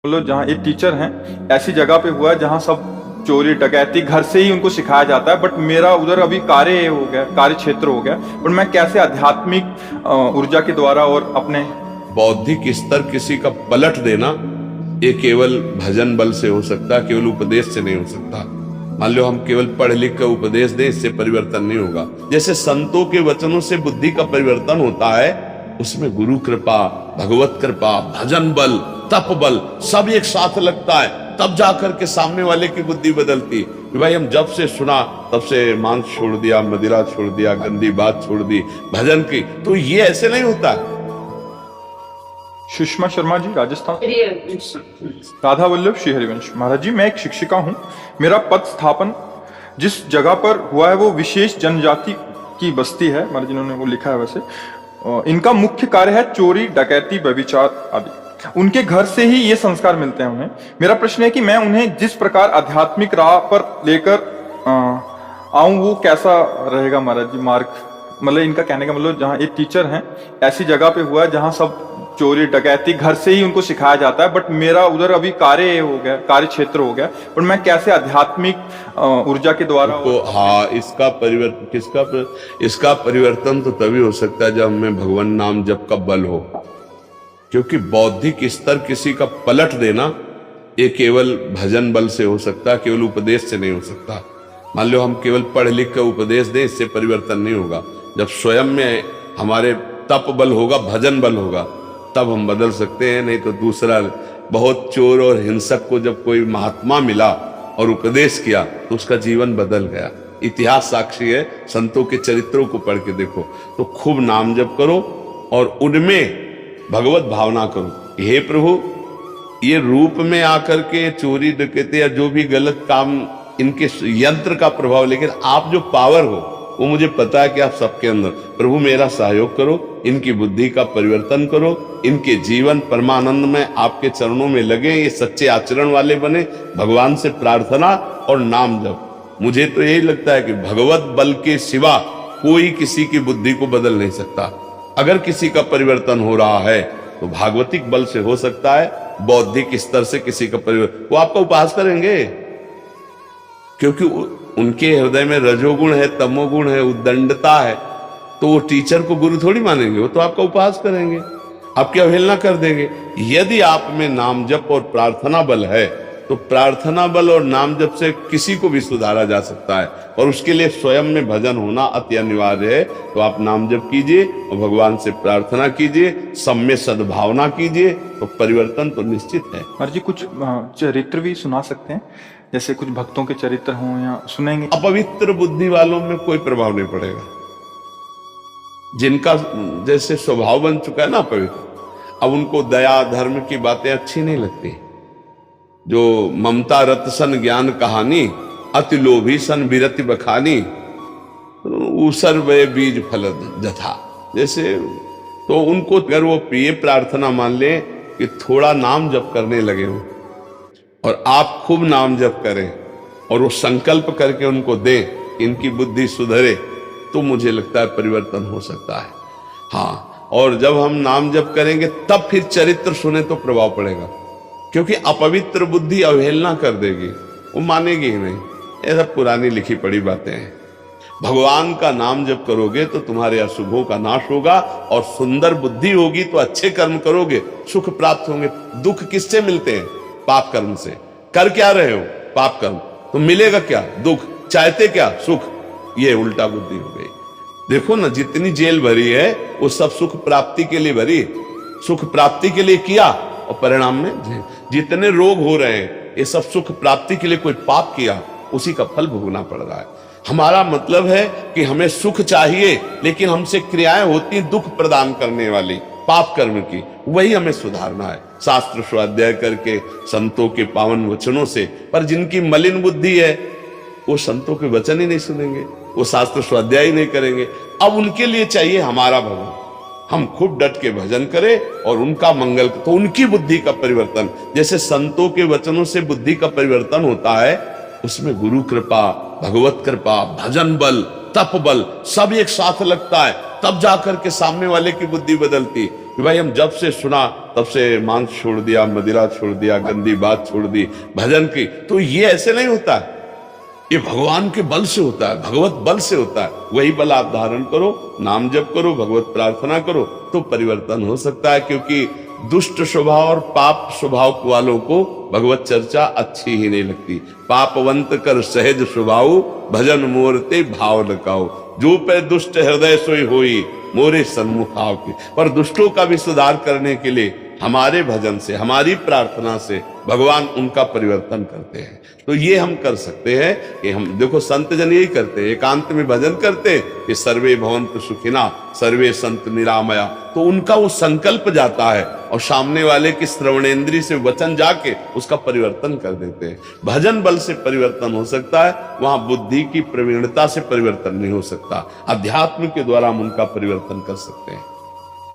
मतलब जहाँ एक टीचर हैं ऐसी जगह पे हुआ है जहाँ सब चोरी डकैती घर से ही उनको सिखाया जाता है, बट मेरा उधर अभी कार्य हो गया, कार्य क्षेत्र हो गया। पर मैं कैसे आध्यात्मिक ऊर्जा के द्वारा और अपने बौद्धिक स्तर किसी का पलट देना ये केवल भजन बल से हो सकता है, केवल उपदेश से नहीं हो सकता। मान लो हम केवल पढ़ लिख कर उपदेश दें, इससे परिवर्तन नहीं होगा। जैसे संतों के वचनों से बुद्धि का परिवर्तन होता है, उसमें गुरु कृपा, भगवत कृपा, भजन बल, तप बल सब एक साथ लगता है, तब जाकर के सामने वाले की बुद्धि बदलती। कि भाई हम जब से सुना तब से मांस छोड़ दिया, मदिरा छोड़ दिया, गंदी बात छोड़ दी भजन की। तो ये ऐसे नहीं होता है। सुषमा शर्मा जी, राजस्थान। राधा वल्लभ श्री हरिवंश। महाराज जी, मैं एक शिक्षिका हूँ। मेरा पद स्थापन जिस जगह पर हुआ है वो विशेष जनजाति की बस्ती है। महाराज जिन्होंने वो लिखा है, वैसे इनका मुख्य कार्य है चोरी डकैती व्यभिचार आदि। उनके घर से ही ये संस्कार मिलते हैं उन्हें। मेरा प्रश्न है कि मैं उन्हें जिस प्रकार आध्यात्मिक राह पर लेकर आऊं वो कैसा रहेगा महाराज जी मार्ग? मतलब इनका कहने का मतलब जहाँ एक टीचर हैं ऐसी जगह पे हुआ है जहाँ सब चोरी डकैती घर से ही उनको सिखाया जाता है, बट मेरा उधर अभी कार्य हो गया, कार्य क्षेत्र हो गया। पर मैं कैसे आध्यात्मिक ऊर्जा के द्वारा तो हाँ, इसका परिवर्तन तो तभी हो सकता है जब हमें भगवान नाम जप का बल हो। क्योंकि बौद्धिक स्तर किसी का पलट देना ये केवल भजन बल से हो सकता है, केवल उपदेश से नहीं हो सकता। मान लो हम केवल पढ़ लिख कर उपदेश दें, इससे परिवर्तन नहीं होगा। जब स्वयं में हमारे तप बल होगा, भजन बल होगा, तब हम बदल सकते हैं। नहीं तो दूसरा, बहुत चोर और हिंसक को जब कोई महात्मा मिला और उपदेश किया तो उसका जीवन बदल गया। इतिहास साक्षी है, संतों के चरित्रों को पढ़ के देखो। तो खूब नाम जप करो और उनमें भगवत भावना करो। हे प्रभु, ये रूप में आकर के चोरी डकैती या जो भी गलत काम, इनके यंत्र का प्रभाव, लेकिन आप जो पावर हो वो मुझे पता है कि आप सबके अंदर। प्रभु मेरा सहयोग करो, इनकी बुद्धि का परिवर्तन करो, इनके जीवन परमानंद में आपके चरणों में लगे, ये सच्चे आचरण वाले बने। भगवान से प्रार्थना और नाम जप। मुझे तो यही लगता है कि भगवत बल के सिवा कोई किसी की बुद्धि को बदल नहीं सकता। अगर किसी का परिवर्तन हो रहा है तो भागवतिक बल से हो सकता है, बौद्धिक स्तर से किसी का परिवर्तन, वो आपका उपहास करेंगे। क्योंकि उनके हृदय में रजोगुण है, तमोगुण है, उद्दंडता है, तो वो टीचर को गुरु थोड़ी मानेंगे, वो तो आपका उपहास करेंगे, आपकी अवहेलना कर देंगे। यदि आप में नाम जप और प्रार्थना बल है तो प्रार्थना बल और नाम जप से किसी को भी सुधारा जा सकता है, और उसके लिए स्वयं में भजन होना अति अनिवार्य है। तो आप नाम जप कीजिए और भगवान से प्रार्थना कीजिए, सब में सद्भावना कीजिए, तो परिवर्तन तो निश्चित है। महाराज जी, कुछ चरित्र भी सुना सकते हैं, जैसे कुछ भक्तों के चरित्र हों या सुनेंगे? अपवित्र बुद्धि वालों में कोई प्रभाव नहीं पड़ेगा। जिनका जैसे स्वभाव बन चुका है ना पवित्र, अब उनको दया धर्म की बातें अच्छी नहीं लगती। जो ममता रत सन ज्ञान कहानी, अति लोभी सन विरति बखानी, ऊसर वे बीज फल जथा, जैसे। तो उनको अगर वो प्रिय प्रार्थना मान ले कि थोड़ा नाम जप करने लगे हो और आप खूब नाम जप करें और वो संकल्प करके उनको दें, इनकी बुद्धि सुधरे, तो मुझे लगता है परिवर्तन हो सकता है। हाँ, और जब हम नाम जप करेंगे तब फिर चरित्र सुने तो प्रभाव पड़ेगा। क्योंकि अपवित्र बुद्धि अवहेलना कर देगी, वो मानेगी ही नहीं। ये सब पुरानी लिखी पड़ी बातें हैं। भगवान का नाम जप करोगे तो तुम्हारे अशुभों का नाश होगा, और सुंदर बुद्धि होगी तो अच्छे कर्म करोगे, सुख प्राप्त होंगे। दुख किससे मिलते हैं? पाप कर्म से। कर क्या रहे हो? पाप कर्म। तो मिलेगा क्या? दुख। चाहते क्या? सुख। ये उल्टा बुद्धि हो गई। देखो ना, जितनी जेल भरी है वो सब सुख प्राप्ति के लिए भरी, सुख प्राप्ति के लिए किया, और परिणाम में जितने रोग हो रहे हैं ये सब सुख प्राप्ति के लिए कोई पाप किया, उसी का फल भोगना पड़ रहा है। हमारा मतलब है कि हमें सुख चाहिए, लेकिन हमसे क्रियाएं होती दुख प्रदान करने वाली, पाप कर्म की, वही हमें सुधारना है शास्त्र स्वाध्याय करके, संतों के पावन वचनों से। पर जिनकी मलिन बुद्धि है वो संतों के वचन ही नहीं सुनेंगे, वो शास्त्र स्वाध्याय ही नहीं करेंगे। अब उनके लिए चाहिए हमारा भजन। हम खूब डट के भजन करें और उनका मंगल, तो उनकी बुद्धि का परिवर्तन, जैसे संतों के वचनों से बुद्धि का परिवर्तन होता है, उसमें गुरु कृपा, भगवत कृपा, भजन बल, तप बल सब एक साथ लगता है, तब जाकर के सामने वाले की बुद्धि बदलती। कि भाई हम जब से सुना तब से मांस छोड़ दिया, मदिरा छोड़ दिया, गंदी बात छोड़ दी भजन की। तो ये ऐसे नहीं होता है, ये भगवान के बल से होता है, भगवत बल से होता है। वही बल आप धारण करो, नाम जप करो, भगवत प्रार्थना करो, तो परिवर्तन हो सकता है। क्योंकि दुष्ट स्वभाव और पाप स्वभाव वालों को भगवत चर्चा अच्छी ही नहीं लगती। पापवंत कर सहज स्वभाव, भजन मोरते भाव लगाओ। जो पे दुष्ट हृदय सोई होई, मोरे सन्मुख आओ की। पर दुष्टों का भी सुधार करने के लिए हमारे भजन से, हमारी प्रार्थना से भगवान उनका परिवर्तन करते हैं। तो ये हम कर सकते हैं कि हम देखो संत जन यही करते हैं, एकांत में भजन करते हैं कि सर्वे भवन्तु सुखिना सर्वे संत निरामया। तो उनका वो संकल्प जाता है और सामने वाले की श्रवणेंद्री से वचन जाके उसका परिवर्तन कर देते हैं। भजन बल से परिवर्तन हो सकता है, वहां बुद्धि की प्रवीणता से परिवर्तन नहीं हो सकता। अध्यात्म के द्वारा हम उनका परिवर्तन कर सकते हैं।